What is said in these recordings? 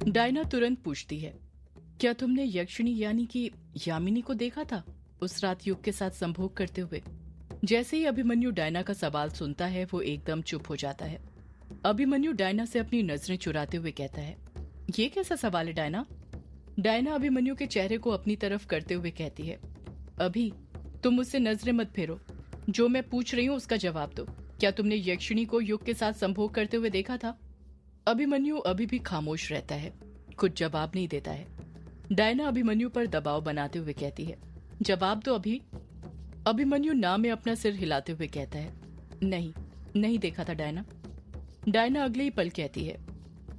Diana तुरंत पूछती है, क्या तुमने यक्षिणी यानी कि यामिनी को देखा था उस रात युग के साथ संभोग करते हुए? जैसे ही अभिमन्यु डायना का सवाल सुनता है वो एकदम चुप हो जाता है। अभिमन्यु डायना से अपनी नजरें चुराते हुए कहता है, ये कैसा सवाल है डायना? डायना अभिमन्यु के चेहरे को अपनी तरफ करते हुए कहती है, अभी तुम मुझसे नजरें मत फेरो, जो मैं पूछ रही हूँ उसका जवाब दो। क्या तुमने यक्षिणी को युग के साथ संभोग करते हुए देखा था? अभिमन्यु अभी भी खामोश रहता है, कुछ जवाब नहीं देता है। डायना अभिमन्यु पर दबाव बनाते हुए कहती है, जवाब दो अभी। अभिमन्यु ना में अपना सिर हिलाते हुए कहता है, नहीं देखा था डायना। डायना अगले ही पल कहती है,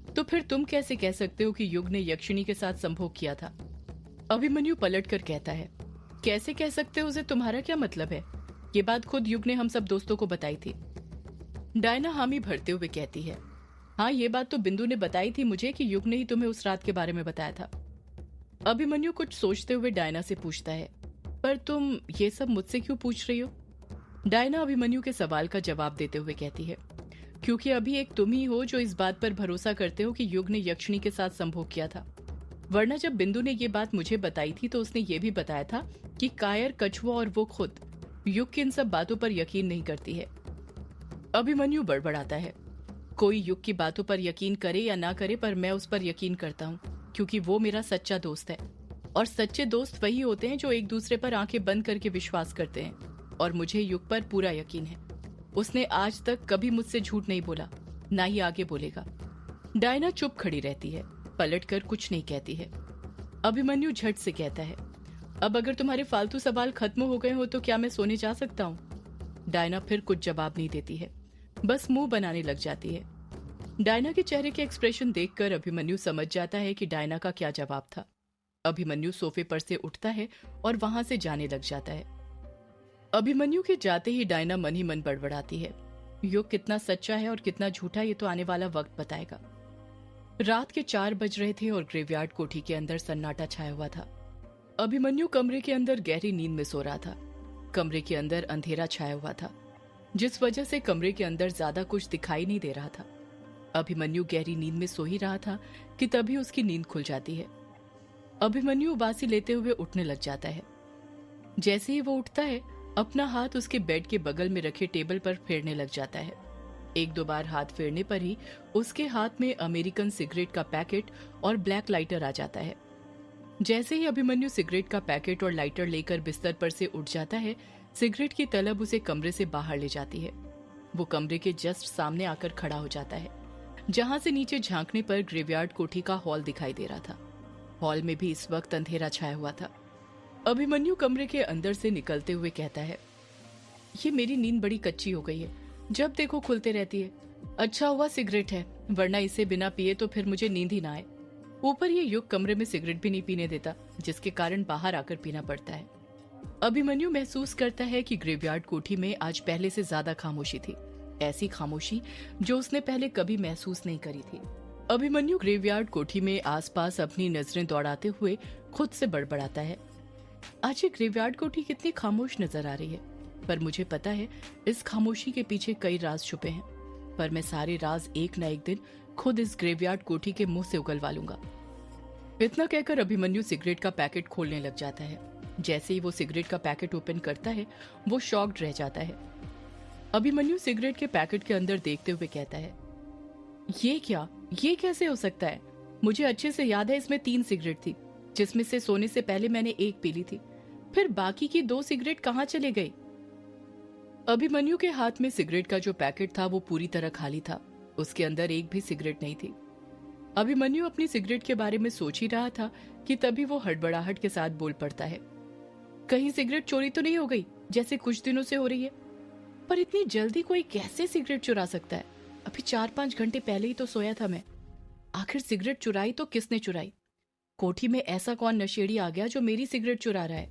तो फिर तुम कैसे कह सकते हो कि युग ने यक्षिणी के साथ संभोग किया था? अभिमन्यु पलटकर कहता है, कैसे कह सकते हो उसे तुम्हारा क्या मतलब है? ये बात खुद युग ने हम सब दोस्तों को बताई थी। डायना हामी भरते हुए कहती है, हाँ ये बात तो बिंदु ने बताई थी मुझे कि युग ने ही तुम्हें उस रात के बारे में बताया था। अभिमन्यु कुछ सोचते हुए डायना से पूछता है, पर तुम ये सब मुझसे क्यों पूछ रही हो? डायना अभिमन्यु के सवाल का जवाब देते हुए कहती है, क्योंकि अभी एक तुम ही हो जो इस बात पर भरोसा करते हो कि युग ने यक्षिणी के साथ संभोग किया था। वरना जब बिंदु ने ये बात मुझे बताई थी तो उसने ये भी बताया था कि कायर, कछुआ और वो खुद युग की इन सब बातों पर यकीन नहीं करती है। अभिमन्यु बड़बड़ाता है, कोई युग की बातों पर यकीन करे या ना करे पर मैं उस पर यकीन करता हूँ, क्योंकि वो मेरा सच्चा दोस्त है। और सच्चे दोस्त वही होते हैं जो एक दूसरे पर आंखें बंद करके विश्वास करते हैं, और मुझे युग पर पूरा यकीन है। उसने आज तक कभी मुझसे झूठ नहीं बोला, ना ही आगे बोलेगा। डायना चुप खड़ी रहती है, पलटकर कुछ नहीं कहती है। अभिमन्यु झट से कहता है, अब अगर तुम्हारे फालतू सवाल खत्म हो गए हो तो क्या मैं सोने जा सकता हूँ? डायना फिर कुछ जवाब नहीं देती है, बस मुंह बनाने लग जाती है। डायना के चेहरे के एक्सप्रेशन देखकर अभिमन्यु समझ जाता है कि डायना का क्या जवाब था। अभिमन्यु सोफे पर से उठता है और वहां से जाने लग जाता है। अभिमन्यु के जाते ही डायना मन ही मन बड़बड़ाती है, युग कितना सच्चा है और कितना झूठा ये तो आने वाला वक्त बताएगा। रात के 4 बज रहे थे और ग्रेवयार्ड कोठी के अंदर सन्नाटा छाया हुआ था। अभिमन्यु कमरे के अंदर गहरी नींद में सो रहा था। कमरे के अंदर अंधेरा छाया हुआ था, जिस वजह से कमरे के अंदर ज्यादा कुछ दिखाई नहीं दे रहा था। अभिमन्यु गहरी नींद में सो ही रहा था कि तभी उसकी नींद खुल जाती है। अभिमन्यु उबासी लेते हुए उठने लग जाता है। जैसे ही वो उठता है, अपना हाथ उसके बेड के बगल में रखे टेबल पर फेरने लग जाता है। 1-2 बार हाथ फेरने पर ही उसके हाथ में अमेरिकन सिगरेट का पैकेट और ब्लैक लाइटर आ जाता है। जैसे ही अभिमन्यु सिगरेट का पैकेट और लाइटर लेकर बिस्तर पर से उठ जाता है, सिगरेट की तलब उसे कमरे से बाहर ले जाती है। वो कमरे के जस्ट सामने आकर खड़ा हो जाता है, जहां से नीचे झांकने पर ग्रेवयार्ड कोठी का हॉल दिखाई दे रहा था। हॉल में भी इस वक्त अंधेरा छाया हुआ था। अभिमन्यु कमरे के अंदर से निकलते हुए कहता है, ये मेरी नींद बड़ी कच्ची हो गई है, जब देखो खुलते रहती है। अच्छा हुआ सिगरेट है, वरना इसे बिना पिए तो फिर मुझे नींद ही ना आए। ऊपर ये युग कमरे में सिगरेट भी नहीं पीने देता, जिसके कारण बाहर आकर पीना पड़ता है। अभिमन्यु महसूस करता है कि ग्रेवयार्ड कोठी में आज पहले से ज्यादा खामोशी थी, ऐसी खामोशी जो उसने पहले कभी महसूस नहीं करी थी। अभिमन्यु ग्रेवयार्ड कोठी में आसपास अपनी नजरें दौड़ाते हुए खुद से बड़बड़ाता है, आज ये ग्रेवयार्ड कोठी कितनी खामोश नजर आ रही है, पर मुझे पता है इस खामोशी के पीछे कई राज छुपे हैं, पर मैं सारे राज एक न एक दिन खुद इस ग्रेवयार्ड कोठी के मुंह से उगलवा लूंगा। इतना कहकर अभिमन्यु सिगरेट का पैकेट खोलने लग जाता है। जैसे ही वो सिगरेट का पैकेट ओपन करता है, वो शॉक्ड रह जाता है। अभिमन्यु सिगरेट के पैकेट के अंदर देखते हुए कहता है, ये क्या, ये कैसे हो सकता है? मुझे अच्छे से याद है इसमें 3 सिगरेट थी, जिसमें से सोने से पहले मैंने 1 पी ली थी, फिर बाकी की 2 सिगरेट कहाँ चले गई? अभिमन्यु के हाथ में सिगरेट का जो पैकेट था वो पूरी तरह खाली था, उसके अंदर एक भी सिगरेट नहीं थी। अभिमन्यु अपनी सिगरेट के बारे में सोच ही रहा था कि तभी वो हड़बड़ाहट के साथ बोल पड़ता है, कहीं सिगरेट चोरी तो नहीं हो गई जैसे कुछ दिनों से हो रही है? पर इतनी जल्दी कोई कैसे सिगरेट चुरा सकता है? अभी 4-5 घंटे पहले ही तो सोया था मैं। आखिर सिगरेट चुराई तो किसने चुराई? कोठी में ऐसा कौन नशेड़ी आ गया जो मेरी सिगरेट चुरा रहा है?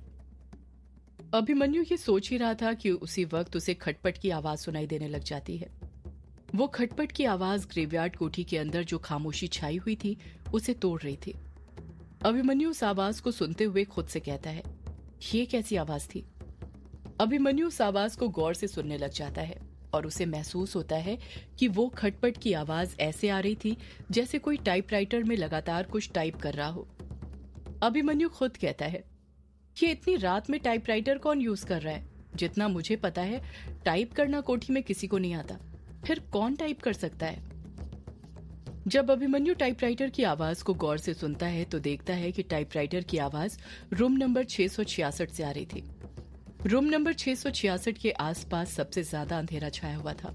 अभिमन्यु ये सोच ही रहा था कि उसी वक्त उसे खटपट की आवाज सुनाई देने लग जाती है। वो खटपट की आवाज ग्रेवयार्ड कोठी के अंदर जो खामोशी छाई हुई थी उसे तोड़ रही थी। अभिमन्यु उस आवाज को सुनते हुए खुद से कहता है, ये कैसी आवाज थी? अभिमन्यु उस आवाज को गौर से सुनने लग जाता है। और उसे महसूस होता है कि वो खटपट की आवाज ऐसे आ रही थी जैसे कोई टाइपराइटर में लगातार कुछ टाइप कर रहा हो। अभिमन्यु खुद कहता है, ये इतनी रात में टाइपराइटर कौन यूज कर रहा है? जितना मुझे पता है, टाइप करना कोठी में किसी को नहीं आता, फिर कौन टाइप कर सकता है? जब अभिमन्यु टाइपराइटर की आवाज को गौर से सुनता है तो देखता है कि टाइपराइटर की आवाज रूम नंबर 666 से आ रही थी। रूम नंबर 666 के आसपास सबसे ज्यादा अंधेरा छाया हुआ था।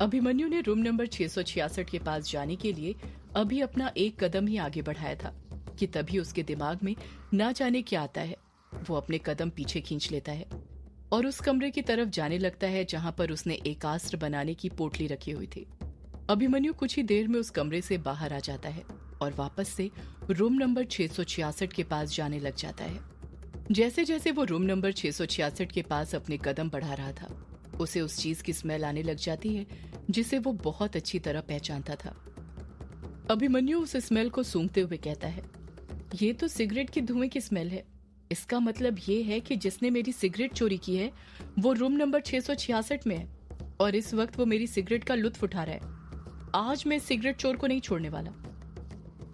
अभिमन्यु ने रूम नंबर 666 के पास जाने के लिए अभी अपना एक कदम ही आगे बढ़ाया था कि तभी उसके दिमाग में ना जाने क्या आता है। वो अपने कदम पीछे खींच लेता है और उस कमरे की तरफ जाने लगता है जहां पर उसने एकास्त्र बनाने की पोटली रखी हुई थी। अभिमन्यु कुछ ही देर में उस कमरे से बाहर आ जाता है और वापस से रूम नंबर 666 के पास जाने लग जाता है। जैसे जैसे वो रूम नंबर 666 के पास अपने कदम बढ़ा रहा था, उसे उस चीज की स्मेल आने लग जाती है जिसे वो बहुत अच्छी तरह पहचानता था। अभिमन्यु उस स्मेल को सूंघते हुए कहता है, ये तो सिगरेट की धुएं की स्मेल है। इसका मतलब ये है कि जिसने मेरी सिगरेट चोरी की है वो रूम नंबर 666 में है और इस वक्त वो मेरी सिगरेट का लुत्फ उठा रहा है। आज मैं सिगरेट चोर को नहीं छोड़ने वाला।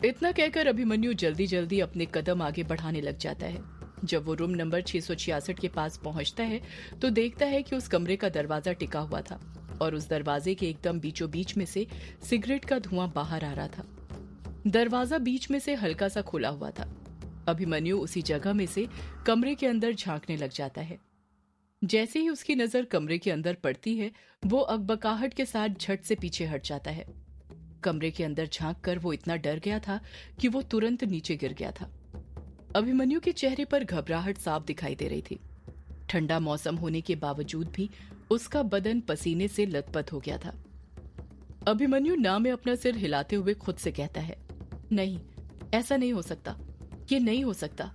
इतना कहकर अभिमन्यु जल्दी जल्दी अपने कदम आगे बढ़ाने लग जाता है। जब वो रूम नंबर 666 के पास पहुंचता है तो देखता है कि उस कमरे का दरवाजा टिका हुआ था और उस दरवाजे के एकदम बीचों बीच में से सिगरेट का धुआं बाहर आ रहा था। दरवाजा बीच में से हल्का सा खुला हुआ था। अभिमन्यु उसी जगह में से कमरे के अंदर झांकने लग जाता है। जैसे ही उसकी नजर कमरे के अंदर पड़ती है, वो अकबकाहट के साथ झट से पीछे हट जाता है। कमरे के अंदर झांक कर वो इतना डर गया था कि वो तुरंत नीचे गिर गया था। अभिमन्यु के चेहरे पर घबराहट साफ दिखाई दे रही थी। ठंडा मौसम होने के बावजूद भी उसका बदन पसीने से लथपथ हो गया था। अभिमन्यु ना में अपना सिर हिलाते हुए खुद से कहता है, नहीं, ऐसा नहीं हो सकता, ये नहीं हो सकता।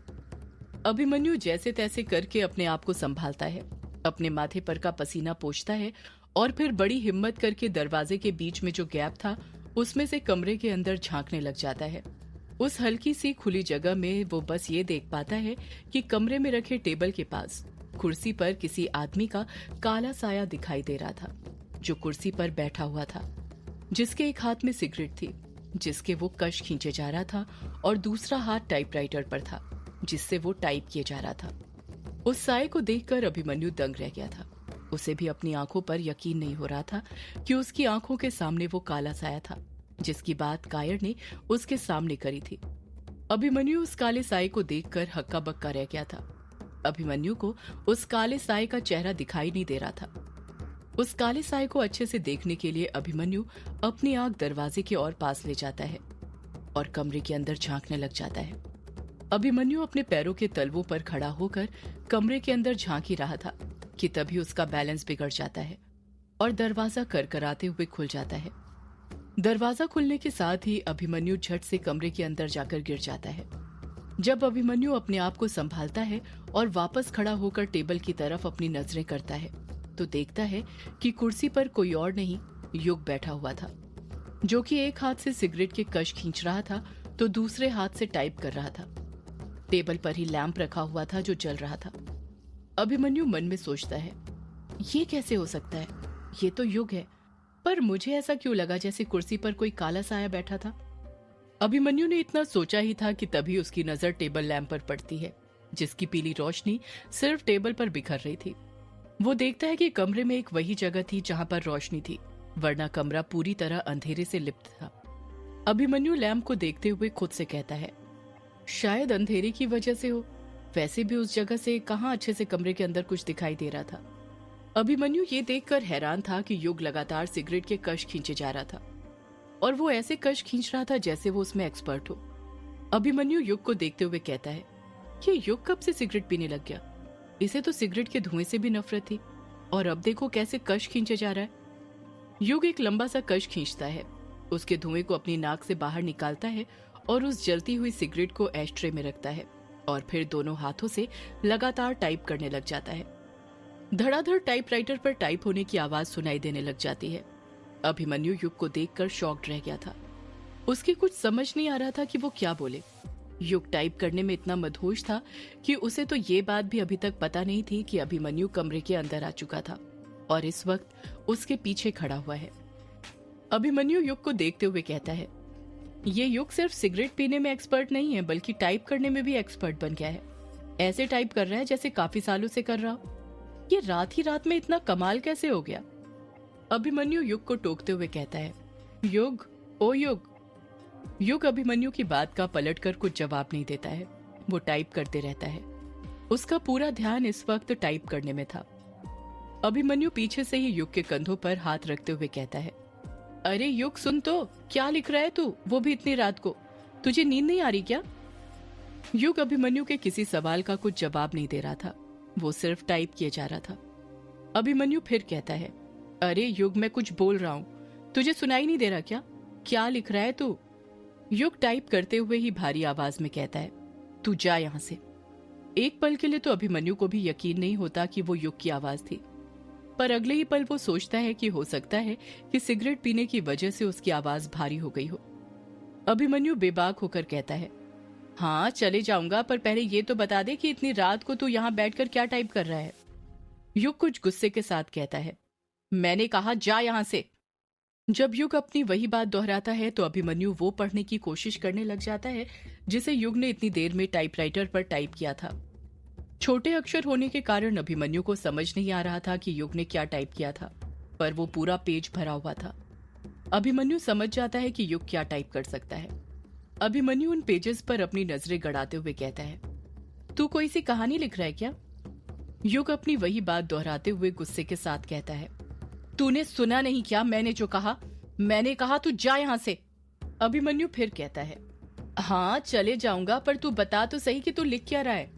अभिमन्यु जैसे तैसे करके अपने आप को संभालता है, अपने माथे पर का पसीना पोंछता है और फिर बड़ी हिम्मत करके दरवाजे के बीच में जो गैप था उसमें से कमरे के अंदर झांकने लग जाता है। उस हल्की सी खुली जगह में वो बस ये देख पाता है कि कमरे में रखे टेबल के पास कुर्सी पर किसी आदमी का काला साया दिखाई दे रहा था, जो कुर्सी पर बैठा हुआ था, जिसके एक हाथ में सिगरेट थी जिसके वो कश खींचे जा रहा था और दूसरा हाथ टाइपराइटर पर था जिससे वो टाइप किए जा रहा था। उस साये को देखकर अभिमन्यु दंग रह गया था। उसे भी अपनी आंखों पर यकीन नहीं हो रहा था कि उसकी आंखों के सामने वो काला साया था जिसकी बात कायर ने उसके सामने करी थी। अभिमन्यु उस काले साये को देखकर हक्का बक्का रह गया था। अभिमन्यु को उस काले साये का चेहरा दिखाई नहीं दे रहा था। उस काले साये को अच्छे से देखने के लिए अभिमन्यु अपनी आंख दरवाजे के और पास ले जाता है और कमरे के अंदर झांकने लग जाता है। अभिमन्यु अपने पैरों के तलवों पर खड़ा होकर कमरे के अंदर झांक ही रहा था कि तभी उसका बैलेंस बिगड़ जाता है और दरवाजा करकराते हुए खुल जाता है। दरवाजा खुलने के साथ ही अभिमन्यु झट से कमरे के अंदर जाकर गिर जाता है। जब अभिमन्यु अपने आप को संभालता है और वापस खड़ा होकर टेबल की तरफ अपनी नजरें करता है तो देखता है कि कुर्सी पर कोई और नहीं, युग बैठा हुआ था, जो कि एक हाथ से सिगरेट के कश खींच रहा था तो दूसरे हाथ से टाइप कर रहा था। टेबल पर ही लैंप रखा हुआ था जो जल रहा था। अभिमन्यु मन में सोचता है, ये कैसे हो सकता है? ये तो युग है, पर मुझे ऐसा क्यों लगा जैसे कुर्सी पर कोई काला साया बैठा था? अभिमन्यु ने इतना सोचा ही था कि तभी उसकी नजर टेबल लैंप पर पड़ती है, जिसकी पीली रोशनी सिर्फ टेबल पर बिखर रही थी। वो देखता है कि कमरे में एक वही जगह थी जहां पर रोशनी थी, वरना कमरा पूरी तरह अंधेरे से लिप्त था। अभिमन्यु लैंप को देखते हुए खुद से कहता है, शायद अंधेरे की वजह से हो, वैसे भी उस जगह से कहां अच्छे से कमरे के अंदर कुछ दिखाई दे रहा था। अभिमन्यु ये देखकर हैरान था कि युग लगातार सिगरेट के कश खींचे जा रहा था और वो ऐसे कश खींच रहा था जैसे वो उसमें एक्सपर्ट हो। अभिमन्यु युग को देखते हुए कहता है, ये युग कब से सिगरेट पीने लग गया? इसे तो सिगरेट के धुएं से भी नफरत थी और अब देखो कैसे कश खींचे जा रहा है। युग एक लंबा सा कश खींचता है, उसके धुएं को अपनी नाक से बाहर निकालता है और उस जलती हुई सिगरेट को एस्ट्रे में रखता है और फिर दोनों हाथों से लगातार टाइप करने लग जाता है। धड़ाधड़ टाइपराइटर पर टाइप होने की आवाज सुनाई देने लग जाती है। अभिमन्यु युग को देखकर शॉक्ड रह गया था। उसकी कुछ समझ नहीं आ रहा था कि वो क्या बोले। युग टाइप करने में इतना मदहोश था कि उसे तो ये बात भी अभी तक पता नहीं थी कि अभिमन्यु कमरे के अंदर आ चुका था और इस वक्त उसके पीछे खड़ा हुआ है। अभिमन्यु युग को देखते हुए कहता है, ये युग सिर्फ सिगरेट पीने में एक्सपर्ट नहीं है बल्कि टाइप करने में भी एक्सपर्ट बन गया है। ऐसे टाइप कर रहा है जैसे काफी सालों से कर रहा हो। ये रात ही रात में इतना कमाल कैसे हो गया? अभिमन्यु युग को टोकते हुए कहता है, युग, ओ युग। युग अभिमन्यु की बात का पलटकर कुछ जवाब नहीं देता है। वो टाइप करते रहता है। उसका पूरा ध्यान इस वक्त टाइप करने में था। अभिमन्यु पीछे से ही युग के कंधों पर हाथ रखते हुए कहता है, अरे युग सुन तो, क्या लिख रहा है तू, वो भी इतनी रात को? तुझे नींद नहीं आ रही क्या? युग अभिमन्यु के किसी सवाल का कुछ जवाब नहीं दे रहा था। वो सिर्फ टाइप किए जा रहा था। अभिमन्यु फिर कहता है, अरे युग, मैं कुछ बोल रहा हूँ, तुझे सुनाई नहीं दे रहा क्या? क्या लिख रहा है तू? युग टाइप करते हुए ही भारी आवाज में कहता है, तू जा यहां से। एक पल के लिए तो अभिमन्यु को भी यकीन नहीं होता कि वो युग की आवाज थी, पर अगले ही पल वो सोचता है कि हो सकता है कि सिगरेट पीने की वजह से उसकी आवाज भारी हो गई हो। अभिमन्यु बेबाक होकर कहता है, हाँ चले जाऊंगा, पर पहले ये तो बता दे कि इतनी रात को तू यहाँ बैठकर क्या टाइप कर रहा है? युग कुछ गुस्से के साथ कहता है, मैंने कहा जा यहां से। जब युग अपनी वही बात दोहराता है तो अभिमन्यु वो पढ़ने की कोशिश करने लग जाता है जिसे युग ने इतनी देर में टाइपराइटर पर टाइप किया था। छोटे अक्षर होने के कारण अभिमन्यु को समझ नहीं आ रहा था कि युग ने क्या टाइप किया था, पर वो पूरा पेज भरा हुआ था। अभिमन्यु समझ जाता है कि युग क्या टाइप कर सकता है। अभिमन्यु उन पेजेस पर अपनी नजरें गड़ाते हुए कहता है, तू कोई सी कहानी लिख रहा है क्या? युग अपनी वही बात दोहराते हुए गुस्से के साथ कहता है, तूने सुना नहीं क्या मैंने जो कहा? मैंने कहा तू जा यहां से। अभिमन्यु फिर कहता है, हाँ चले जाऊंगा, पर तू बता तो सही कि तू लिख क्या रहा है?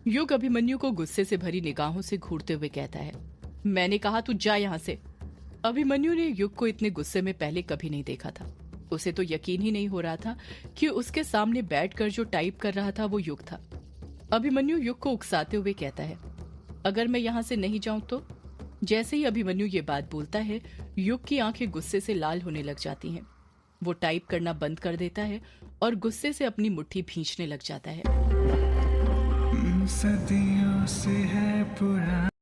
युग अभिमन्यु को गुस्से से भरी निगाहों से घूरते हुए कहता है, मैंने कहा तू जा यहां से। अभिमन्यु ने युग को इतने गुस्से में पहले कभी नहीं देखा था। उसे तो यकीन ही नहीं हो रहा था कि उसके सामने बैठकर जो टाइप कर रहा था वो युग था। अभिमन्यु युग को उकसाते हुए कहता है, अगर मैं यहां से नहीं जाऊं तो? जैसे ही अभिमन्यु ये बात बोलता है, युग की आंखें गुस्से से लाल होने लग जाती हैं। वो टाइप करना बंद कर देता है और गुस्से से अपनी मुट्ठी भींचने लग जाता है। सदियों से है पुराना